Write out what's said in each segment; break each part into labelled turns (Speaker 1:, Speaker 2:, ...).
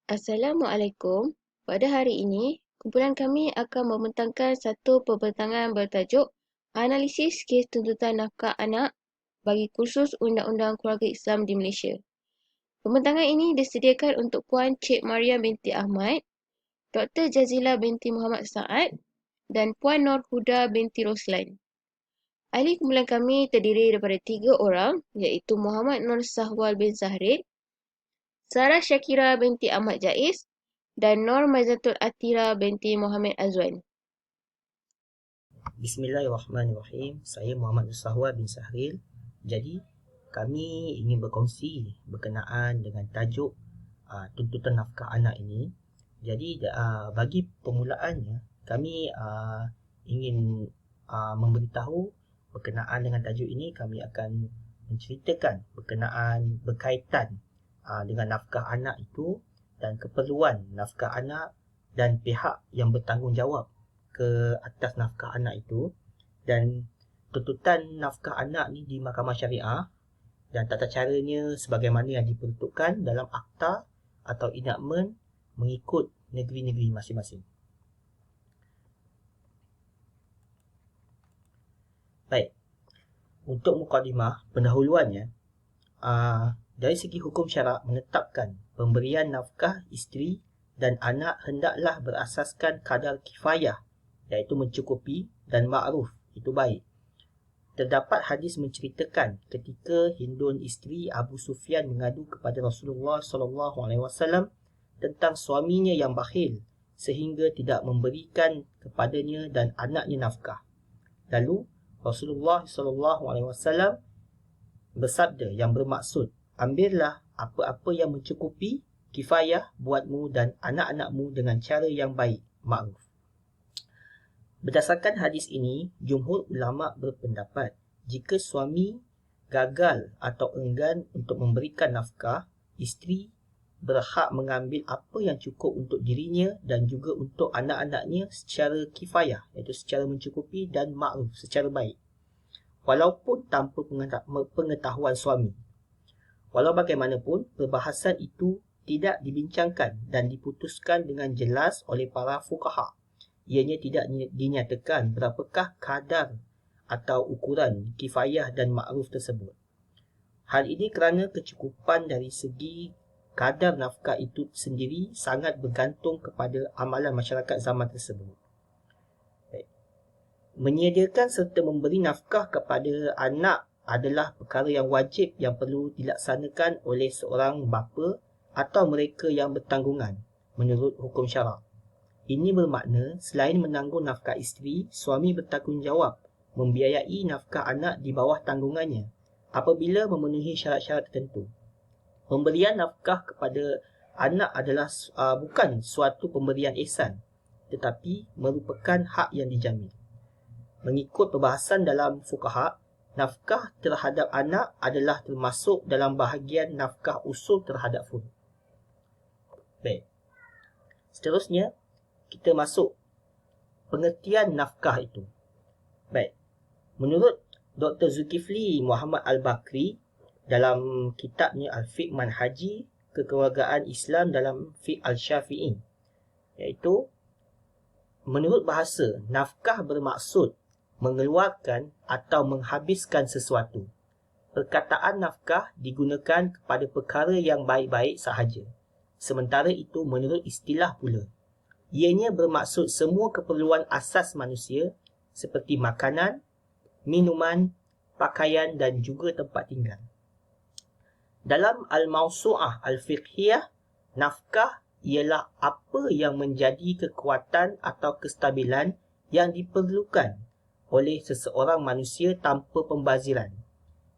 Speaker 1: Assalamualaikum. Pada hari ini, kumpulan kami akan membentangkan satu pembentangan bertajuk Analisis Kes Tuntutan Nafkah Anak bagi Kursus Undang-Undang Keluarga Islam di Malaysia. Pembentangan ini disediakan untuk Puan Cik Mariam binti Ahmad, Dr. Jazila binti Muhammad Saad dan Puan Nur Huda binti Roslan. Ahli kumpulan kami terdiri daripada 3 orang, iaitu Muhammad Nur Sahwal bin Zahrid, Sarah Syakira binti Ahmad Jaiz dan Nur Maizatul Atira binti Muhammad Azwan.
Speaker 2: Bismillahirrahmanirrahim. Saya Muhammad Nusahwa bin Sahril. Jadi, kami ingin berkongsi berkenaan dengan tajuk tuntutan nafkah anak ini. Jadi, bagi permulaannya, kami ingin memberitahu berkenaan dengan tajuk ini. Kami akan menceritakan berkaitan dengan nafkah anak itu dan keperluan nafkah anak dan pihak yang bertanggungjawab ke atas nafkah anak itu, dan tuntutan nafkah anak ni di Mahkamah Syariah dan tata caranya sebagaimana yang diperuntukkan dalam akta atau enactment mengikut negeri-negeri masing-masing. Baik, untuk mukadimah pendahuluannya, dari segi hukum syarak menetapkan pemberian nafkah isteri dan anak hendaklah berasaskan kadar kifayah, iaitu mencukupi, dan ma'ruf, itu baik. Terdapat hadis menceritakan ketika Hindun isteri Abu Sufyan mengadu kepada Rasulullah SAW tentang suaminya yang bakhil sehingga tidak memberikan kepadanya dan anaknya nafkah. Lalu Rasulullah SAW bersabda yang bermaksud, ambillah apa-apa yang mencukupi kifayah buatmu dan anak-anakmu dengan cara yang baik, ma'ruf. Berdasarkan hadis ini, jumhur ulama berpendapat jika suami gagal atau enggan untuk memberikan nafkah, isteri berhak mengambil apa yang cukup untuk dirinya dan juga untuk anak-anaknya secara kifayah, iaitu secara mencukupi, dan ma'ruf, secara baik, walaupun tanpa pengetahuan suami. Walau bagaimanapun, perbahasan itu tidak dibincangkan dan diputuskan dengan jelas oleh para fuqaha. Ianya tidak dinyatakan berapakah kadar atau ukuran kifayah dan ma'ruf tersebut. Hal ini kerana kecukupan dari segi kadar nafkah itu sendiri sangat bergantung kepada amalan masyarakat zaman tersebut. Menyediakan serta memberi nafkah kepada anak adalah perkara yang wajib yang perlu dilaksanakan oleh seorang bapa atau mereka yang bertanggungan menurut hukum syarak. Ini bermakna selain menanggung nafkah isteri, suami bertanggungjawab membiayai nafkah anak di bawah tanggungannya apabila memenuhi syarat-syarat tertentu. Pemberian nafkah kepada anak adalah bukan suatu pemberian ihsan, tetapi merupakan hak yang dijamin. Mengikut perbahasan dalam fuqaha, nafkah terhadap anak adalah termasuk dalam bahagian nafkah usul terhadap furud. Baik. Seterusnya, kita masuk pengertian nafkah itu. Baik. Menurut Dr. Zulkifli Muhammad Al-Bakri dalam kitabnya Al-Fiqh Manhaji Kekeluargaan Islam dalam Fiqh Al-Syafi'i, iaitu menurut bahasa, nafkah bermaksud mengeluarkan atau menghabiskan sesuatu. Perkataan nafkah digunakan kepada perkara yang baik-baik sahaja. Sementara itu menurut istilah pula, ianya bermaksud semua keperluan asas manusia seperti makanan, minuman, pakaian dan juga tempat tinggal. Dalam Al-Mawsu'ah Al-Fiqhiyah, nafkah ialah apa yang menjadi kekuatan atau kestabilan yang diperlukan oleh seseorang manusia tanpa pembaziran.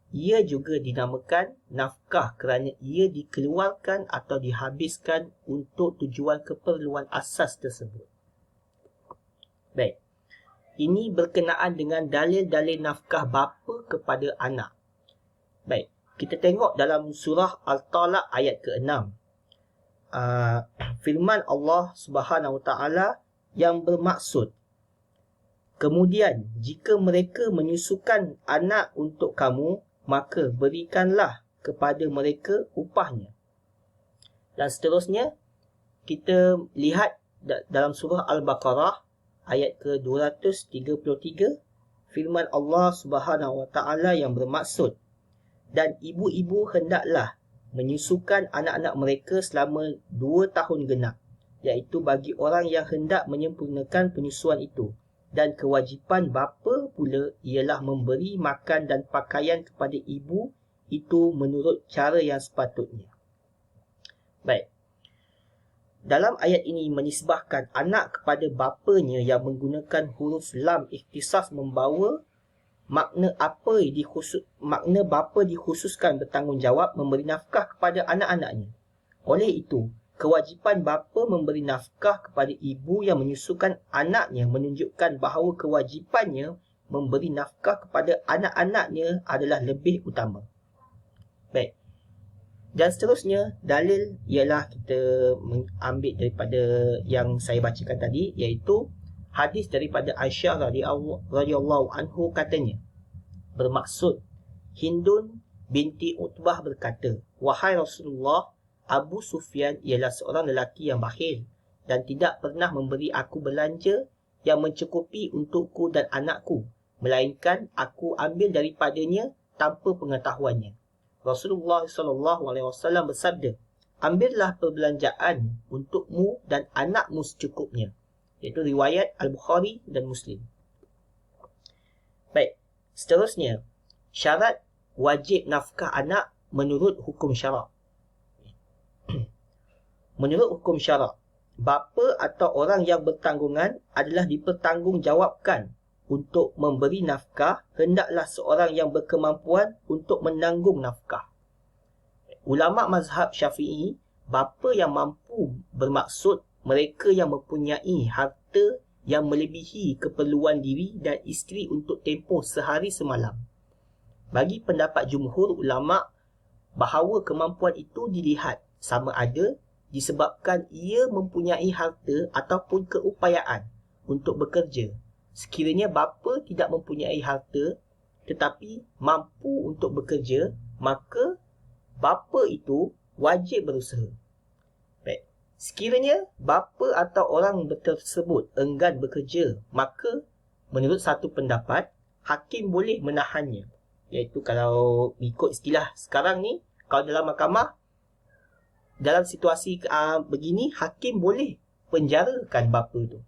Speaker 2: Ia juga dinamakan nafkah kerana ia dikeluarkan atau dihabiskan untuk tujuan keperluan asas tersebut. Baik. Ini berkenaan dengan dalil-dalil nafkah bapa kepada anak. Baik, kita tengok dalam surah Al-Talaq ayat ke-6. Firman Allah Subhanahu Wa Taala yang bermaksud, kemudian jika mereka menyusukan anak untuk kamu, maka berikanlah kepada mereka upahnya. Dan seterusnya, kita lihat dalam surah Al-Baqarah ayat ke-233, firman Allah Subhanahu wa taala yang bermaksud, dan ibu-ibu hendaklah menyusukan anak-anak mereka selama 2 tahun genap, iaitu bagi orang yang hendak menyempurnakan penyusuan itu. Dan kewajipan bapa pula ialah memberi makan dan pakaian kepada ibu itu menurut cara yang sepatutnya. Baik. Dalam ayat ini menisbahkan anak kepada bapanya yang menggunakan huruf lam ikhtisas membawa makna bapa dikhususkan bertanggungjawab memberi nafkah kepada anak-anaknya. Oleh itu, kewajipan bapa memberi nafkah kepada ibu yang menyusukan anaknya menunjukkan bahawa kewajipannya memberi nafkah kepada anak-anaknya adalah lebih utama. Baik. Dan seterusnya, dalil ialah kita mengambil daripada yang saya bacakan tadi, iaitu hadis daripada Aisyah radhiyallahu anhu katanya, bermaksud Hindun binti Utbah berkata, "Wahai Rasulullah, Abu Sufyan ialah seorang lelaki yang bakhil dan tidak pernah memberi aku belanja yang mencukupi untukku dan anakku, melainkan aku ambil daripadanya tanpa pengetahuannya." Rasulullah SAW bersabda, "Ambillah perbelanjaan untukmu dan anakmu secukupnya." Iaitu riwayat Al-Bukhari dan Muslim. Baik, seterusnya, syarat wajib nafkah anak menurut hukum syarak. Menurut hukum syarak, bapa atau orang yang bertanggungan adalah dipertanggungjawabkan untuk memberi nafkah, hendaklah seorang yang berkemampuan untuk menanggung nafkah. Ulama mazhab Syafi'i, bapa yang mampu bermaksud mereka yang mempunyai harta yang melebihi keperluan diri dan isteri untuk tempoh sehari semalam. Bagi pendapat jumhur ulama, bahawa kemampuan itu dilihat sama ada disebabkan ia mempunyai harta ataupun keupayaan untuk bekerja. Sekiranya bapa tidak mempunyai harta tetapi mampu untuk bekerja, maka bapa itu wajib berusaha. Baik. Sekiranya bapa atau orang tersebut enggan bekerja, maka menurut satu pendapat, hakim boleh menahannya. Iaitu kalau ikut istilah sekarang ni, kalau dalam mahkamah, dalam situasi begini, hakim boleh penjarakan bapa tu.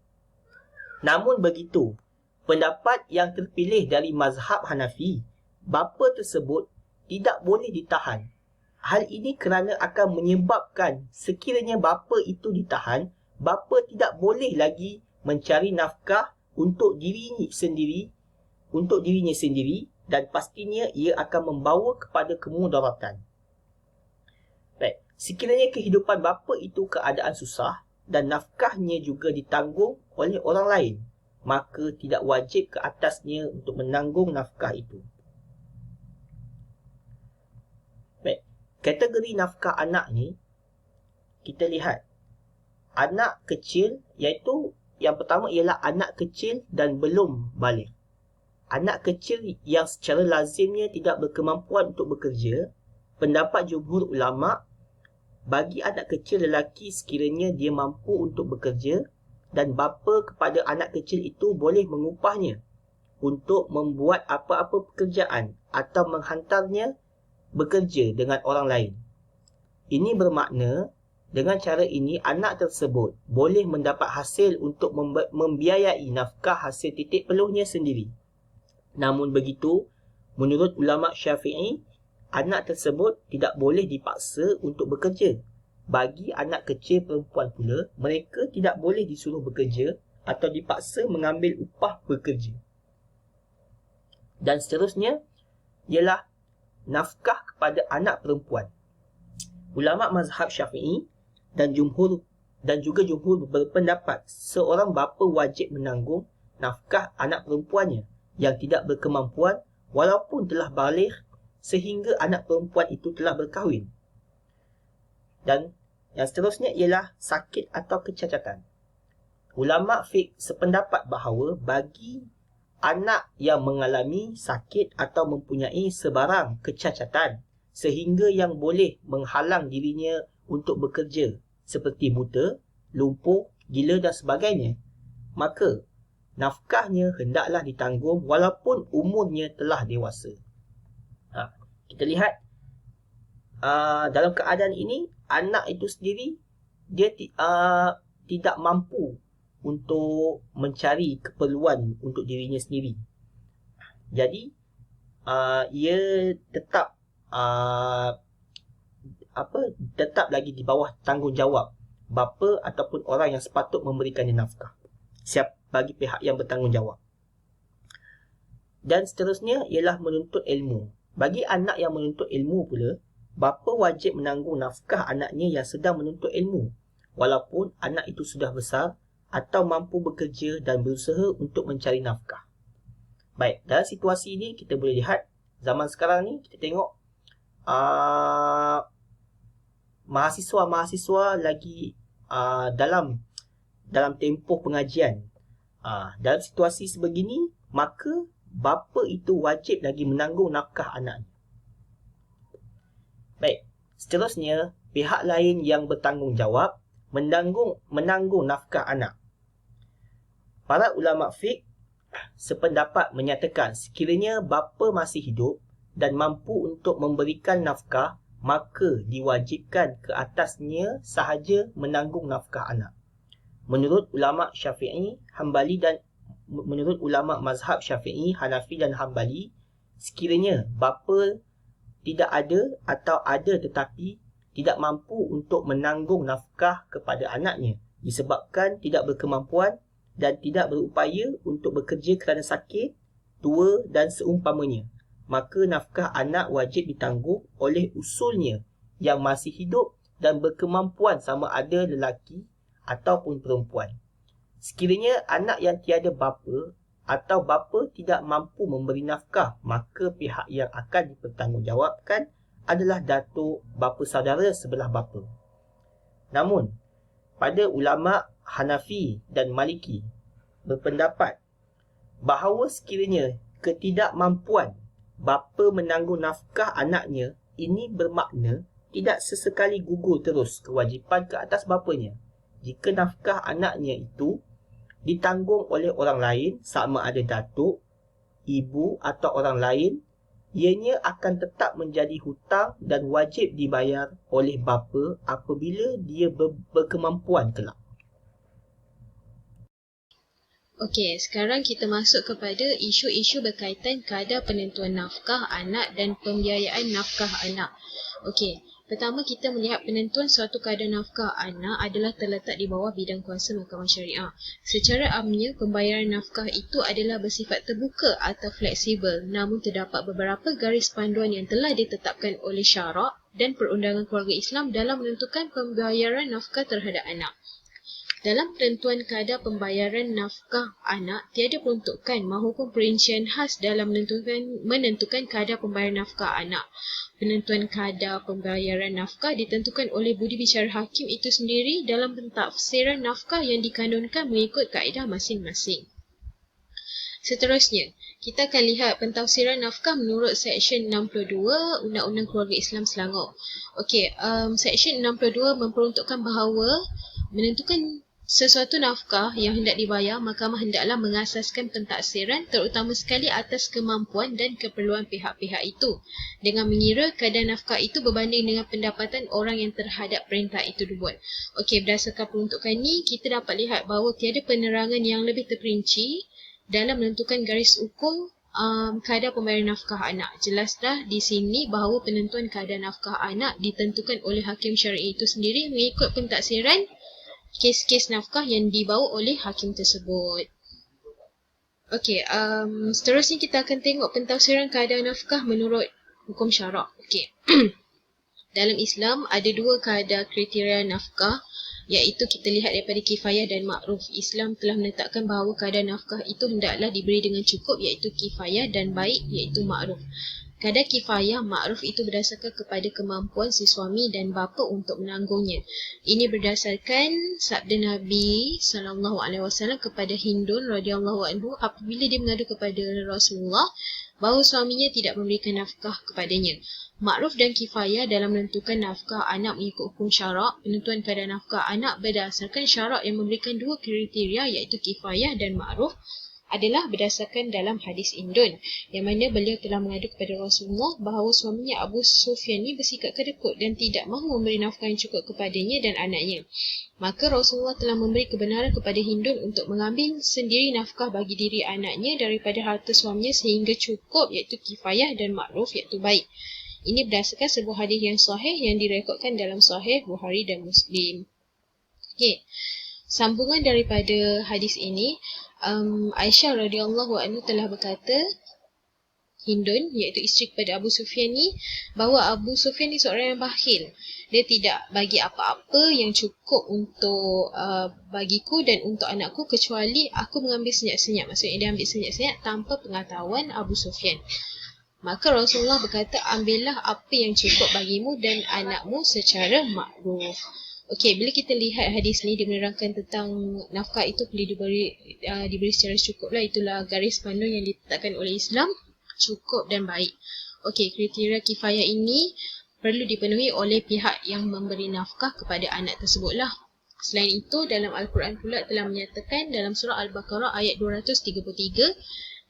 Speaker 2: Namun begitu, pendapat yang terpilih dari mazhab Hanafi, bapa tersebut tidak boleh ditahan. Hal ini kerana akan menyebabkan sekiranya bapa itu ditahan, bapa tidak boleh lagi mencari nafkah untuk dirinya sendiri dan pastinya ia akan membawa kepada kemudaratan. Baik, sekiranya kehidupan bapa itu keadaan susah dan nafkahnya juga ditanggung oleh orang lain, maka tidak wajib ke atasnya untuk menanggung nafkah itu. Baik, kategori nafkah anak ni, kita lihat anak kecil, iaitu yang pertama ialah anak kecil dan belum baligh. Anak kecil yang secara lazimnya tidak berkemampuan untuk bekerja, pendapat jumhur ulama, bagi anak kecil lelaki sekiranya dia mampu untuk bekerja dan bapa kepada anak kecil itu boleh mengupahnya untuk membuat apa-apa pekerjaan atau menghantarnya bekerja dengan orang lain. Ini bermakna dengan cara ini anak tersebut boleh mendapat hasil untuk membiayai nafkah hasil titik peluhnya sendiri. Namun begitu, menurut ulama Syafi'i, anak tersebut tidak boleh dipaksa untuk bekerja. Bagi anak kecil perempuan pula, mereka tidak boleh disuruh bekerja atau dipaksa mengambil upah bekerja. Dan seterusnya ialah nafkah kepada anak perempuan. Ulama mazhab Syafi'i dan juga jumhur berpendapat seorang bapa wajib menanggung nafkah anak perempuannya yang tidak berkemampuan walaupun telah baligh sehingga anak perempuan itu telah berkahwin. Dan yang seterusnya ialah sakit atau kecacatan. Ulama fiqh sependapat bahawa bagi anak yang mengalami sakit atau mempunyai sebarang kecacatan sehingga yang boleh menghalang dirinya untuk bekerja seperti buta, lumpuh, gila dan sebagainya, maka nafkahnya hendaklah ditanggung walaupun umurnya telah dewasa. Kita lihat dalam keadaan ini, anak itu sendiri dia tidak mampu untuk mencari keperluan untuk dirinya sendiri. Jadi ia tetap tetap lagi di bawah tanggungjawab bapa ataupun orang yang sepatut memberikannya nafkah, bagi pihak yang bertanggungjawab. Dan seterusnya ialah menuntut ilmu. Bagi anak yang menuntut ilmu pula, bapa wajib menanggung nafkah anaknya yang sedang menuntut ilmu, walaupun anak itu sudah besar atau mampu bekerja dan berusaha untuk mencari nafkah. Baik, dalam situasi ini kita boleh lihat zaman sekarang ni kita tengok mahasiswa-mahasiswa lagi dalam tempoh pengajian. Dalam situasi sebegini, maka bapa itu wajib lagi menanggung nafkah anaknya. Baik, seterusnya pihak lain yang bertanggungjawab menanggung nafkah anak. Para ulama fiqh sependapat menyatakan sekiranya bapa masih hidup dan mampu untuk memberikan nafkah, maka diwajibkan ke atasnya sahaja menanggung nafkah anak. Menurut ulama Syafi'i, Hambali dan menurut ulama mazhab Syafi'i, Hanafi dan Hambali, sekiranya bapa tidak ada atau ada tetapi tidak mampu untuk menanggung nafkah kepada anaknya disebabkan tidak berkemampuan dan tidak berupaya untuk bekerja kerana sakit, tua dan seumpamanya, maka nafkah anak wajib ditanggung oleh usulnya yang masih hidup dan berkemampuan sama ada lelaki ataupun perempuan. Sekiranya anak yang tiada bapa atau bapa tidak mampu memberi nafkah, maka pihak yang akan dipertanggungjawabkan adalah datuk bapa saudara sebelah bapa. Namun, pada ulama Hanafi dan Maliki berpendapat bahawa sekiranya ketidakmampuan bapa menanggung nafkah anaknya, ini bermakna tidak sesekali gugur terus kewajipan ke atas bapanya. Jika nafkah anaknya itu ditanggung oleh orang lain, sama ada datuk, ibu atau orang lain, ianya akan tetap menjadi hutang dan wajib dibayar oleh bapa apabila dia berkemampuan kelak.
Speaker 3: Okey, sekarang kita masuk kepada isu-isu berkaitan kadar penentuan nafkah anak dan pembiayaan nafkah anak. Okey, pertama kita melihat penentuan suatu kadar nafkah anak adalah terletak di bawah bidang kuasa mahkamah syariah. Secara amnya, pembayaran nafkah itu adalah bersifat terbuka atau fleksibel, namun terdapat beberapa garis panduan yang telah ditetapkan oleh syarak dan perundangan keluarga Islam dalam menentukan pembayaran nafkah terhadap anak. Dalam penentuan kadar pembayaran nafkah anak, tiada peruntukan maupun perincian khas dalam menentukan kadar pembayaran nafkah anak. Penentuan kadar pembayaran nafkah ditentukan oleh budi bicara hakim itu sendiri dalam pentafsiran nafkah yang dikanunkan mengikut kaedah masing-masing. Seterusnya, kita akan lihat pentafsiran nafkah menurut Seksyen 62 Undang-Undang Keluarga Islam Selangor. Okey, Seksyen 62 memperuntukkan bahawa menentukan sesuatu nafkah yang hendak dibayar, mahkamah hendaklah mengasaskan pentafsiran terutama sekali atas kemampuan dan keperluan pihak-pihak itu dengan mengira kadar nafkah itu berbanding dengan pendapatan orang yang terhadap perintah itu dibuat. Okey, berdasarkan peruntukan ini, kita dapat lihat bahawa tiada penerangan yang lebih terperinci dalam menentukan garis ukur kadar pembayaran nafkah anak. Jelaslah di sini bahawa penentuan kadar nafkah anak ditentukan oleh hakim syar'i itu sendiri mengikut pentafsiran kes-kes nafkah yang dibawa oleh hakim tersebut. Okey, seterusnya kita akan tengok pentafsiran kadar nafkah menurut hukum syarak. Okey. Dalam Islam ada dua kadar kriteria nafkah, iaitu kita lihat daripada kifayah dan makruf. Islam telah menetapkan bahawa kadar nafkah itu hendaklah diberi dengan cukup, iaitu kifayah, dan baik, iaitu makruf. Kadar kifayah makruf itu berdasarkan kepada kemampuan si suami dan bapa untuk menanggungnya. Ini berdasarkan sabda Nabi SAW kepada Hindun radhiyallahu anhu apabila dia mengadu kepada Rasulullah bahawa suaminya tidak memberikan nafkah kepadanya. Makruf dan kifayah dalam menentukan nafkah anak mengikut hukum syarak. Penentuan kadar nafkah anak berdasarkan syarak yang memberikan dua kriteria iaitu kifayah dan makruf adalah berdasarkan dalam hadis Indun, yang mana beliau telah mengadu kepada Rasulullah bahawa suaminya Abu Sufyan ni bersikap kedekut dan tidak mahu memberi nafkah yang cukup kepadanya dan anaknya. Maka Rasulullah telah memberi kebenaran kepada Hindun untuk mengambil sendiri nafkah bagi diri anaknya daripada harta suaminya sehingga cukup, iaitu kifayah, dan makruf iaitu baik. Ini berdasarkan sebuah hadis yang sahih yang direkodkan dalam Sahih Bukhari dan Muslim. Okey. Sambungan daripada hadis ini, Aisyah radhiyallahu anha telah berkata, Hindun, iaitu isteri kepada Abu Sufyan ni, bahawa Abu Sufyan ni seorang yang bakhil. Dia tidak bagi apa-apa yang cukup untuk bagiku dan untuk anakku kecuali aku mengambil senyap-senyap. Maksudnya dia ambil senyap-senyap tanpa pengetahuan Abu Sufyan. Maka Rasulullah berkata, ambillah apa yang cukup bagimu dan anakmu secara makruf. Okey, bila kita lihat hadis ni, dia menerangkan tentang nafkah itu perlu diberi secara cukup lah. Itulah garis panduan yang ditetapkan oleh Islam, cukup dan baik. Okey, kriteria kifayah ini perlu dipenuhi oleh pihak yang memberi nafkah kepada anak tersebut lah. Selain itu, dalam Al-Quran pula telah menyatakan dalam surah Al-Baqarah ayat 233,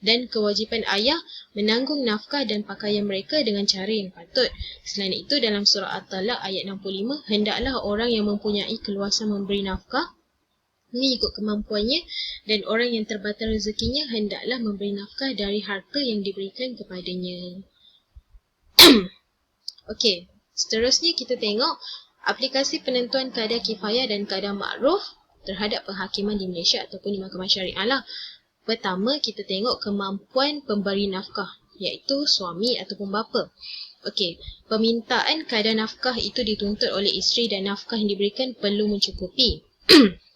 Speaker 3: dan kewajipan ayah menanggung nafkah dan pakaian mereka dengan cara yang patut. Selain itu, dalam surah At-Talaq ayat 65, hendaklah orang yang mempunyai keluasan memberi nafkah mengikut kemampuannya, dan orang yang terbatas rezekinya hendaklah memberi nafkah dari harta yang diberikan kepadanya. Okey, seterusnya kita tengok aplikasi penentuan kadar kifayah dan kadar makruf terhadap penghakiman di Malaysia ataupun di mahkamah syariah lah. Pertama, kita tengok kemampuan pemberi nafkah, iaitu suami ataupun bapa. Okey, permintaan kadar nafkah itu dituntut oleh isteri dan nafkah yang diberikan perlu mencukupi.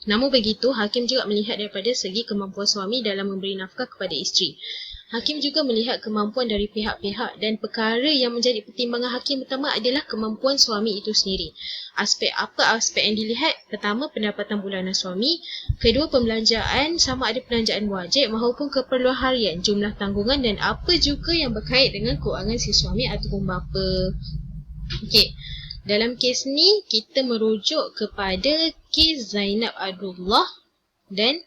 Speaker 3: Namun begitu, hakim juga melihat daripada segi kemampuan suami dalam memberi nafkah kepada isteri. Hakim juga melihat kemampuan dari pihak-pihak dan perkara yang menjadi pertimbangan hakim pertama adalah kemampuan suami itu sendiri. Apa aspek yang dilihat? Pertama, pendapatan bulanan suami. Kedua, pembelanjaan, sama ada pembelanjaan wajib maupun keperluan harian, jumlah tanggungan dan apa juga yang berkait dengan kewangan si suami ataupun bapa. Okey, dalam kes ni kita merujuk kepada kes Zainab Abdullah dan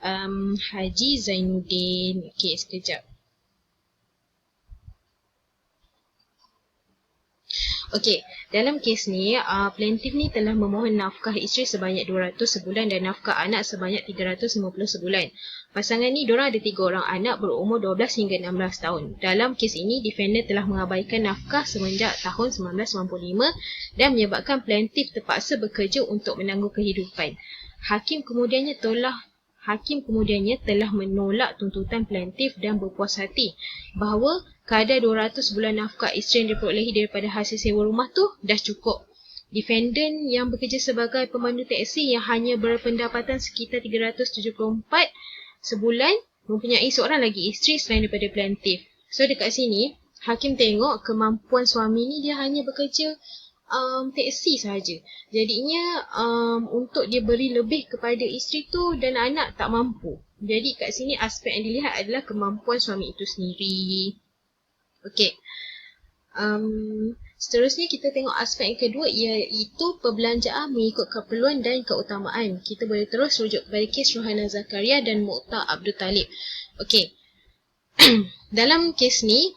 Speaker 3: Haji Zainuddin. Okey, sekejap. Okey, dalam kes ni, plaintiff ni telah memohon nafkah isteri sebanyak 200 sebulan dan nafkah anak sebanyak 350 sebulan. Pasangan ni, diorang ada 3 orang anak berumur 12 hingga 16 tahun. Dalam kes ini, defendant telah mengabaikan nafkah semenjak tahun 1995 dan menyebabkan plaintiff terpaksa bekerja untuk menanggung kehidupan. Hakim kemudiannya telah menolak tuntutan plaintiff dan berpuas hati bahawa kadar 200 bulan nafkah isteri yang diperolehi daripada hasil sewa rumah tu dah cukup. Defendant yang bekerja sebagai pemandu teksi yang hanya berpendapatan sekitar 374 sebulan mempunyai seorang lagi isteri selain daripada plaintiff. So dekat sini, hakim tengok kemampuan suami ni dia hanya bekerja teksi sahaja. Jadinya untuk dia beri lebih kepada isteri tu dan anak tak mampu. Jadi kat sini aspek yang dilihat adalah kemampuan suami itu sendiri. Okey. Seterusnya kita tengok aspek yang kedua iaitu perbelanjaan mengikut keperluan dan keutamaan. Kita boleh terus rujuk kepada kes Rohana Zakaria dan Muqta Abdul Talib. Okey. Dalam kes ni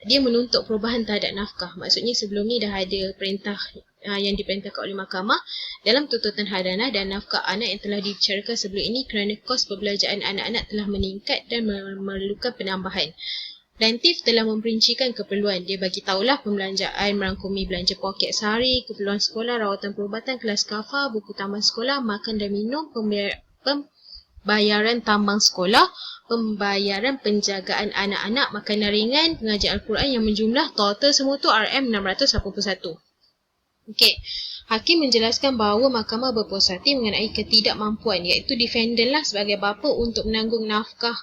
Speaker 3: dia menuntut perubahan terhadap nafkah. Maksudnya sebelum ni dah ada perintah yang diperintahkan oleh mahkamah dalam tuntutan hadanah dan nafkah anak yang telah dibicarakan sebelum ini kerana kos perbelanjaan anak-anak telah meningkat dan memerlukan penambahan. Plaintiff telah memperincikan keperluan. Dia bagi tahulah pembelanjaan merangkumi belanja poket sehari, keperluan sekolah, rawatan perubatan, kelas kafa, buku taman sekolah, makan dan minum, pembayaran tambang sekolah, pembayaran penjagaan anak-anak, makanan ringan, pengajian Al-Quran yang menjumlah total semua tu RM681. Okey, hakim menjelaskan bahawa mahkamah berpuas hati mengenai ketidakmampuan iaitu defendant lah sebagai bapa untuk menanggung nafkah,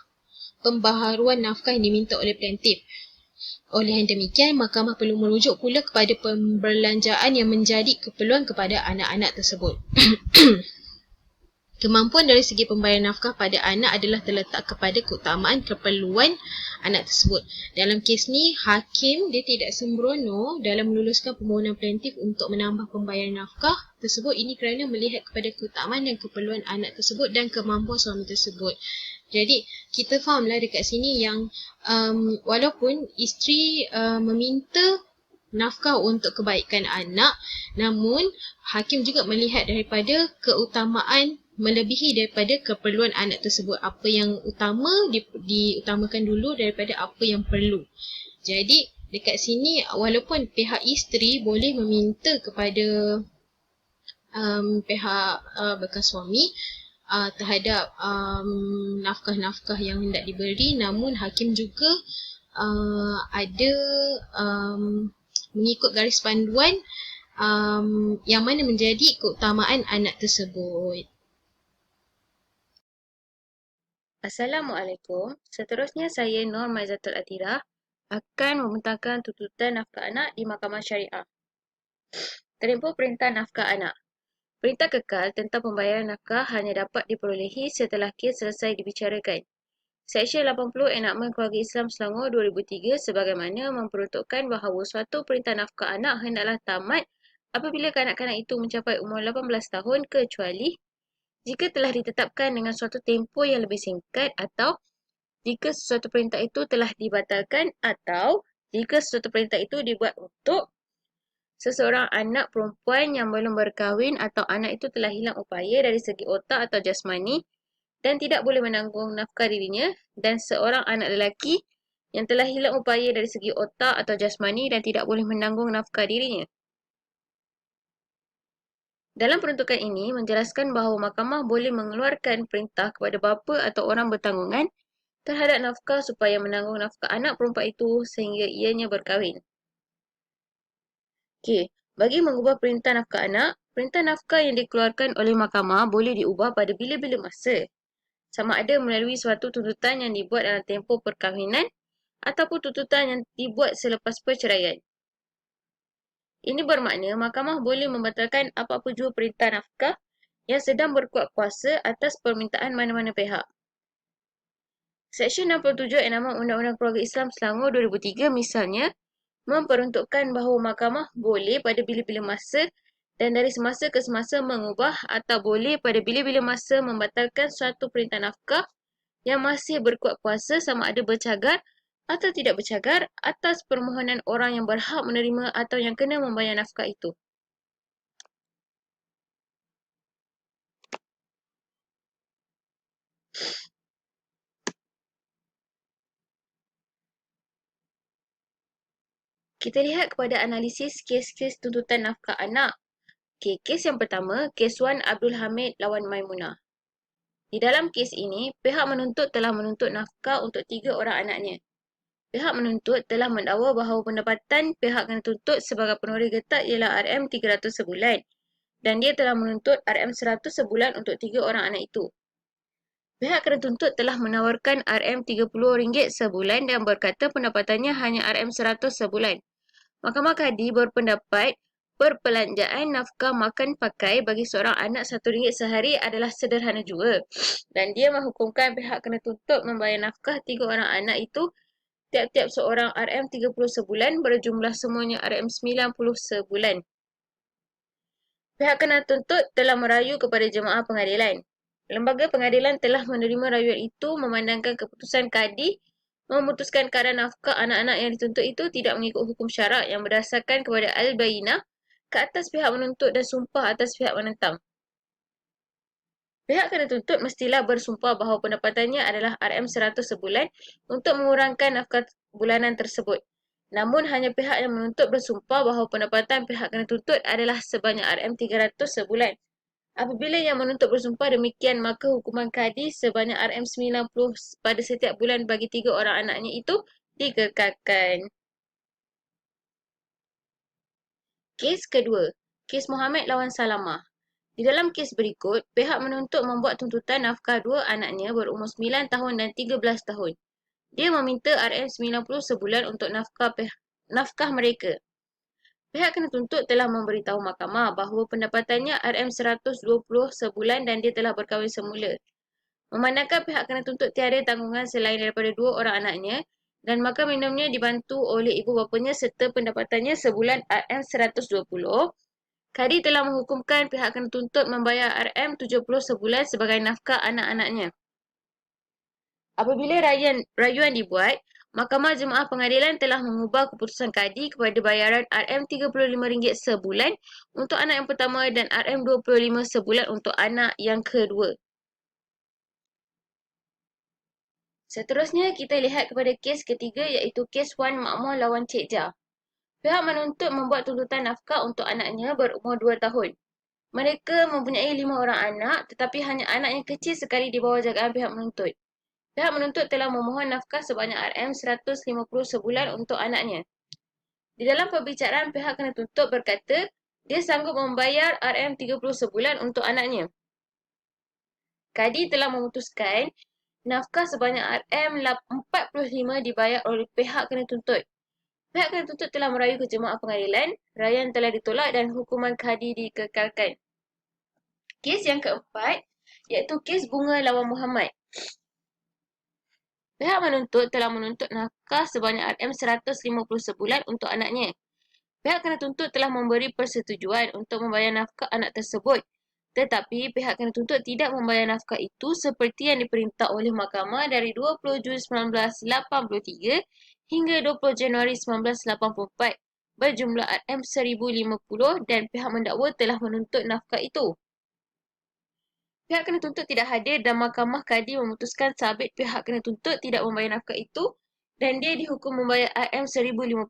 Speaker 3: pembaharuan nafkah yang diminta oleh plaintiff. Oleh yang demikian, mahkamah perlu merujuk pula kepada pembelanjaan yang menjadi keperluan kepada anak-anak tersebut. Kemampuan dari segi pembayaran nafkah pada anak adalah terletak kepada keutamaan keperluan anak tersebut. Dalam kes ni, hakim dia tidak sembrono dalam meluluskan permohonan plaintiff untuk menambah pembayaran nafkah tersebut. Ini kerana melihat kepada keutamaan dan keperluan anak tersebut dan kemampuan suami tersebut. Jadi, kita fahamlah dekat sini yang walaupun isteri meminta nafkah untuk kebaikan anak, namun hakim juga melihat daripada keutamaan melebihi daripada keperluan anak tersebut. Apa yang utama diutamakan dulu daripada apa yang perlu. Jadi dekat sini walaupun pihak isteri boleh meminta kepada pihak bekas suami terhadap nafkah-nafkah yang hendak diberi, namun hakim juga ada mengikut garis panduan yang mana menjadi keutamaan anak tersebut.
Speaker 1: Assalamualaikum. Seterusnya saya Nur Maizatul Atira akan membentangkan tuntutan nafkah anak di Mahkamah Syariah. Tempoh perintah nafkah anak. Perintah kekal tentang pembayaran nafkah hanya dapat diperolehi setelah kes selesai dibicarakan. Seksyen 80 Enakmen Keluarga Islam Selangor 2003 sebagaimana memperuntukkan bahawa suatu perintah nafkah anak hendaklah tamat apabila kanak-kanak itu mencapai umur 18 tahun kecuali jika telah ditetapkan dengan suatu tempoh yang lebih singkat atau jika sesuatu perintah itu telah dibatalkan atau jika sesuatu perintah itu dibuat untuk seseorang anak perempuan yang belum berkahwin atau anak itu telah hilang upaya dari segi otak atau jasmani dan tidak boleh menanggung nafkah dirinya, dan seorang anak lelaki yang telah hilang upaya dari segi otak atau jasmani dan tidak boleh menanggung nafkah dirinya. Dalam peruntukan ini menjelaskan bahawa mahkamah boleh mengeluarkan perintah kepada bapa atau orang bertanggungan terhadap nafkah supaya menanggung nafkah anak perempuan itu sehingga ianya berkahwin. Okey, bagi mengubah perintah nafkah anak, perintah nafkah yang dikeluarkan oleh mahkamah boleh diubah pada bila-bila masa, sama ada melalui suatu tuntutan yang dibuat dalam tempoh perkahwinan ataupun tuntutan yang dibuat selepas perceraian. Ini bermakna mahkamah boleh membatalkan apa-apa jua perintah nafkah yang sedang berkuat kuasa atas permintaan mana-mana pihak. Seksyen 67 Enakmen Undang-Undang Keluarga Islam Selangor 2003 misalnya memperuntukkan bahawa mahkamah boleh pada bila-bila masa dan dari semasa ke semasa mengubah atau boleh pada bila-bila masa membatalkan suatu perintah nafkah yang masih berkuat kuasa sama ada bercagar atau tidak bercagar atas permohonan orang yang berhak menerima atau yang kena membayar nafkah itu. Kita lihat kepada analisis kes-kes tuntutan nafkah anak. Okey, kes yang pertama, kes Wan Abdul Hamid lawan Maimunah. Di dalam kes ini, pihak menuntut telah menuntut nafkah untuk 3 orang anaknya. Pihak menuntut telah mendakwa bahawa pendapatan pihak kena tuntut sebagai penuri getah ialah RM300 sebulan dan dia telah menuntut RM100 sebulan untuk 3 orang anak itu. Pihak kena tuntut telah menawarkan RM30 sebulan dan berkata pendapatannya hanya RM100 sebulan. Mahkamah Kadi berpendapat perbelanjaan nafkah makan pakai bagi seorang anak RM1 sehari adalah sederhana jua dan dia menghukumkan pihak kena tuntut membayar nafkah 3 orang anak itu tiap-tiap seorang RM30 sebulan berjumlah semuanya RM90 sebulan. Pihak kena tuntut telah merayu kepada jemaah pengadilan. Lembaga pengadilan telah menerima rayuan itu memandangkan keputusan Kadi memutuskan kadar nafkah anak-anak yang dituntut itu tidak mengikut hukum syarak yang berdasarkan kepada al-bayinah ke atas pihak menuntut dan sumpah atas pihak menentang. Pihak kena tuntut mestilah bersumpah bahawa pendapatannya adalah RM100 sebulan untuk mengurangkan nafkah bulanan tersebut. Namun hanya pihak yang menuntut bersumpah bahawa pendapatan pihak kena tuntut adalah sebanyak RM300 sebulan. Apabila yang menuntut bersumpah demikian, maka hukuman Kadi sebanyak RM90 pada setiap bulan bagi 3 orang anaknya itu dikekalkan. Kes kedua, kes Muhammad lawan Salamah. Di dalam kes berikut, pihak menuntut membuat tuntutan nafkah 2 anaknya berumur 9 tahun dan 13 tahun. Dia meminta RM90 sebulan untuk nafkah mereka. Pihak kena tuntut telah memberitahu mahkamah bahawa pendapatannya RM120 sebulan dan dia telah berkahwin semula. Memandangkan pihak kena tuntut tiada tanggungan selain daripada dua orang anaknya dan maka minimnya dibantu oleh ibu bapanya serta pendapatannya sebulan RM120, Kadi telah menghukumkan pihak kena tuntut membayar RM70 sebulan sebagai nafkah anak-anaknya. Apabila rayuan dibuat, Mahkamah Jemaah Pengadilan telah mengubah keputusan kadi kepada bayaran RM35 sebulan untuk anak yang pertama dan RM25 sebulan untuk anak yang kedua. Seterusnya, kita lihat kepada kes ketiga iaitu kes Wan Makmur lawan Cik Jah. Pihak menuntut membuat tuntutan nafkah untuk anaknya berumur 2 tahun. Mereka mempunyai 5 orang anak tetapi hanya anak yang kecil sekali di bawah jagaan pihak menuntut. Pihak menuntut telah memohon nafkah sebanyak RM150 sebulan untuk anaknya. Di dalam perbicaraan, pihak kena tuntut berkata dia sanggup membayar RM30 sebulan untuk anaknya. Kadi telah memutuskan nafkah sebanyak RM45 dibayar oleh pihak kena tuntut. Pihak kena tuntut telah merayu ke jemaah pengadilan, rayuan telah ditolak dan hukuman kadi dikekalkan. Kes yang keempat iaitu kes Bunga lawan Muhammad. Pihak menuntut telah menuntut nafkah sebanyak RM150 sebulan untuk anaknya. Pihak kena tuntut telah memberi persetujuan untuk membayar nafkah anak tersebut. Tetapi pihak kena tuntut tidak membayar nafkah itu seperti yang diperintah oleh mahkamah dari 20 Jun 1983 hingga 20 Januari 1984 berjumlah RM1050 dan pihak mendakwa telah menuntut nafkah itu. Pihak kena tuntut tidak hadir dan mahkamah kadi memutuskan sabit pihak kena tuntut tidak membayar nafkah itu dan dia dihukum membayar RM1050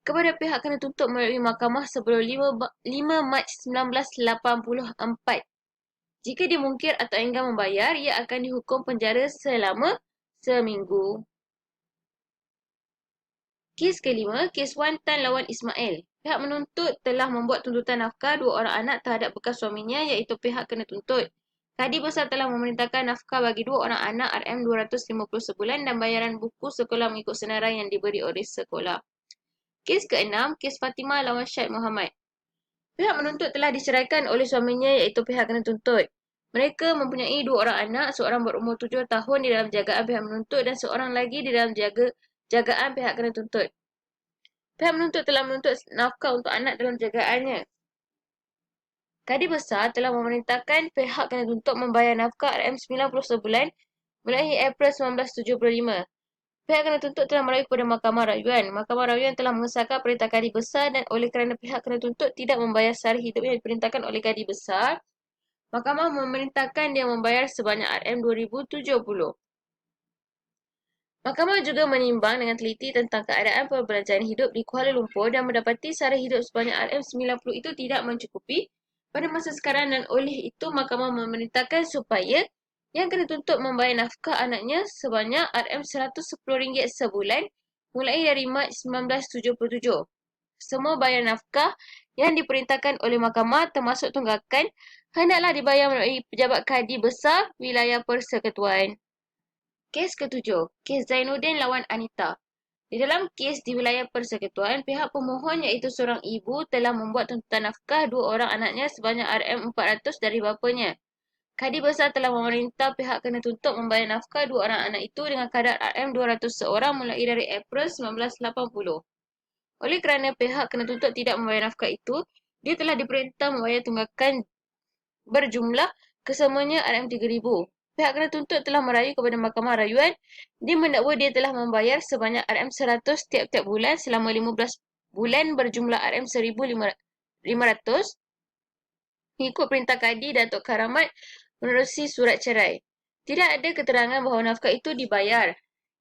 Speaker 1: kepada pihak kena tuntut melalui mahkamah sebelum 5 Mac 1984. Jika dia mungkir atau enggan membayar, ia akan dihukum penjara selama seminggu. Kes kelima, kes Wan Tan lawan Ismail. Pihak menuntut telah membuat tuntutan nafkah dua orang anak terhadap bekas suaminya iaitu pihak kena tuntut. Kadi besar telah memerintahkan nafkah bagi dua orang anak RM250 sebulan dan bayaran buku sekolah mengikut senarai yang diberi oleh sekolah. Kes keenam, kes Fatimah lawan Syed Muhammad. Pihak menuntut telah diceraikan oleh suaminya iaitu pihak kena tuntut. Mereka mempunyai dua orang anak, seorang berumur 7 tahun di dalam jagaan pihak menuntut dan seorang lagi di dalam jagaan pihak kena tuntut. Pihak menuntut telah menuntut nafkah untuk anak dalam jagaannya. Kadi besar telah memerintahkan pihak kena tuntut membayar nafkah RM90 sebulan mulai April 1975. Pihak kena tuntut telah merayu kepada Mahkamah Rayuan. Mahkamah Rayuan telah mengesahkan perintah kadi besar dan oleh kerana pihak kena tuntut tidak membayar sehari hidup yang diperintahkan oleh kadi besar, Mahkamah memerintahkan dia membayar sebanyak RM2070. Mahkamah juga menimbang dengan teliti tentang keadaan perbelanjaan hidup di Kuala Lumpur dan mendapati sara hidup sebanyak RM90 itu tidak mencukupi pada masa sekarang dan oleh itu mahkamah memerintahkan supaya yang kena tuntut membayar nafkah anaknya sebanyak RM110 sebulan mulai dari Mac 1977. Semua bayaran nafkah yang diperintahkan oleh mahkamah termasuk tunggakan hendaklah dibayar melalui pejabat kadi besar wilayah persekutuan. Kes ketujuh, kes Zainuddin lawan Anita. Di dalam kes di wilayah persekutuan, pihak pemohon iaitu seorang ibu telah membuat tuntutan nafkah dua orang anaknya sebanyak RM400 dari bapanya. Kadi besar telah memerintah pihak kena tuntut membayar nafkah dua orang anak itu dengan kadar RM200 seorang mulai dari April 1980. Oleh kerana pihak kena tuntut tidak membayar nafkah itu, dia telah diperintah membayar tunggakan berjumlah kesemuanya RM3,000. Pihak kena tuntut telah merayu kepada Mahkamah Rayuan. Dia mendakwa dia telah membayar sebanyak RM100 tiap-tiap bulan selama 15 bulan berjumlah RM1,500 mengikut perintah kadi Datuk Karamat menerusi surat cerai. Tidak ada keterangan bahawa nafkah itu dibayar.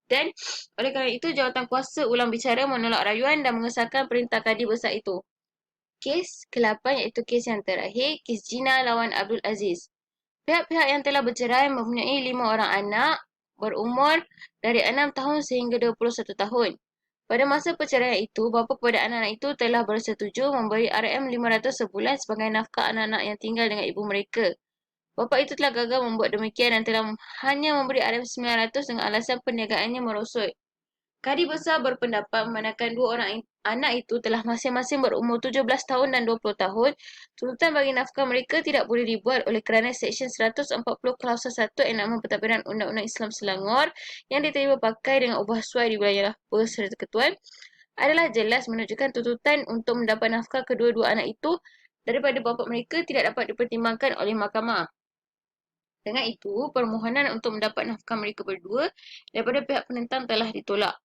Speaker 1: Dan oleh kerana itu, jawatan kuasa ulang bicara menolak rayuan dan mengesahkan perintah kadi besar itu. Kes ke-8 iaitu kes yang terakhir, kes Gina lawan Abdul Aziz. Pihak-pihak yang telah bercerai mempunyai 5 orang anak berumur dari 6 tahun sehingga 21 tahun. Pada masa perceraian itu, bapa kepada anak-anak itu telah bersetuju memberi RM500 sebulan sebagai nafkah anak-anak yang tinggal dengan ibu mereka. Bapa itu telah gagal membuat demikian dan telah hanya memberi RM900 dengan alasan perniagaannya merosot. Kadi besar berpendapat memandangkan dua orang anak itu telah masing-masing berumur 17 tahun dan 20 tahun, tuntutan bagi nafkah mereka tidak boleh dibuat oleh kerana Seksyen 140 Klausul 1 Enakmen Pentadbiran Undang-Undang Islam Selangor yang diterima pakai dengan ubah suai di wilayah Serta Ketuan adalah jelas menunjukkan tuntutan untuk mendapat nafkah kedua-dua anak itu daripada bapa mereka tidak dapat dipertimbangkan oleh mahkamah. Dengan itu, permohonan untuk mendapat nafkah mereka berdua daripada pihak penentang telah ditolak.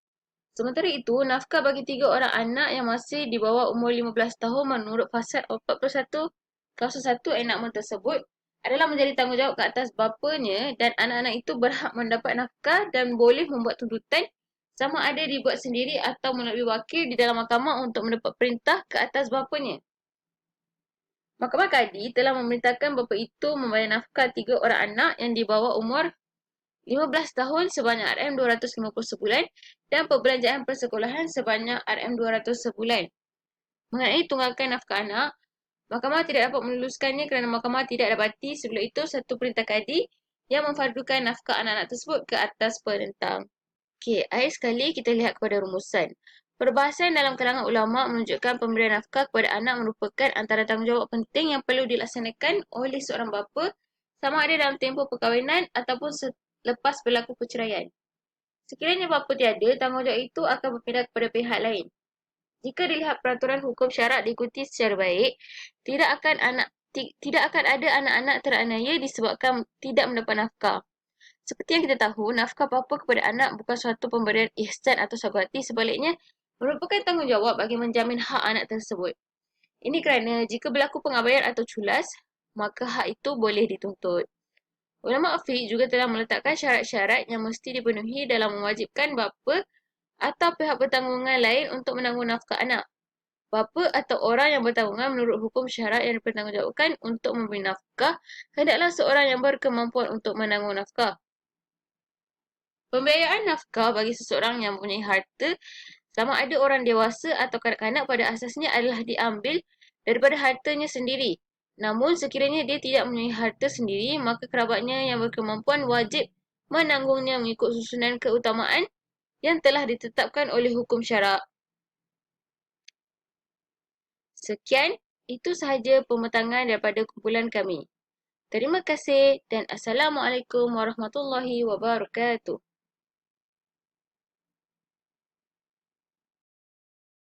Speaker 1: Sementara itu, nafkah bagi 3 orang anak yang masih di bawah umur 15 tahun menurut Fasal 41 Klausul 1 enakmen tersebut adalah menjadi tanggungjawab ke atas bapanya dan anak-anak itu berhak mendapat nafkah dan boleh membuat tuntutan sama ada dibuat sendiri atau melalui wakil di dalam mahkamah untuk mendapat perintah ke atas bapanya. Mahkamah Kadi telah memerintahkan bapa itu membayar nafkah 3 orang anak yang di bawah umur 15 tahun sebanyak RM250 sebulan dan perbelanjaan persekolahan sebanyak RM200 sebulan. Mengenai tunggakan nafkah anak, mahkamah tidak dapat meluluskannya kerana mahkamah tidak dapati sebelum itu satu perintah kadi yang memfardukan nafkah anak-anak tersebut ke atas penentang. Okey, akhir sekali kita lihat kepada rumusan. Perbahasan dalam kalangan ulama menunjukkan pemberian nafkah kepada anak merupakan antara tanggungjawab penting yang perlu dilaksanakan oleh seorang bapa sama ada dalam tempoh perkahwinan ataupun lepas berlaku perceraian. Sekiranya bapa tiada, tanggungjawab itu akan berpindah kepada pihak lain. Jika dilihat peraturan hukum syarak diikuti secara baik, tidak akan ada anak-anak teraniaya disebabkan tidak mendapat nafkah. Seperti yang kita tahu, nafkah bapa kepada anak bukan suatu pemberian ihsan atau saguhati, sebaliknya merupakan tanggungjawab bagi menjamin hak anak tersebut. Ini kerana jika berlaku pengabaian atau culas, maka hak itu boleh dituntut. Ulama fiqh juga telah meletakkan syarat-syarat yang mesti dipenuhi dalam mewajibkan bapa atau pihak bertanggungan lain untuk menanggung nafkah anak. Bapa atau orang yang bertanggungan menurut hukum syarak yang dipertanggungjawabkan untuk memberi nafkah hendaklah seorang yang berkemampuan untuk menanggung nafkah. Pembiayaan nafkah bagi seseorang yang mempunyai harta sama ada orang dewasa atau kanak-kanak pada asasnya adalah diambil daripada hartanya sendiri. Namun sekiranya dia tidak mempunyai harta sendiri, maka kerabatnya yang berkemampuan wajib menanggungnya mengikut susunan keutamaan yang telah ditetapkan oleh hukum syarak. Sekian, itu sahaja pemetangan daripada kumpulan kami. Terima kasih dan Assalamualaikum warahmatullahi wabarakatuh.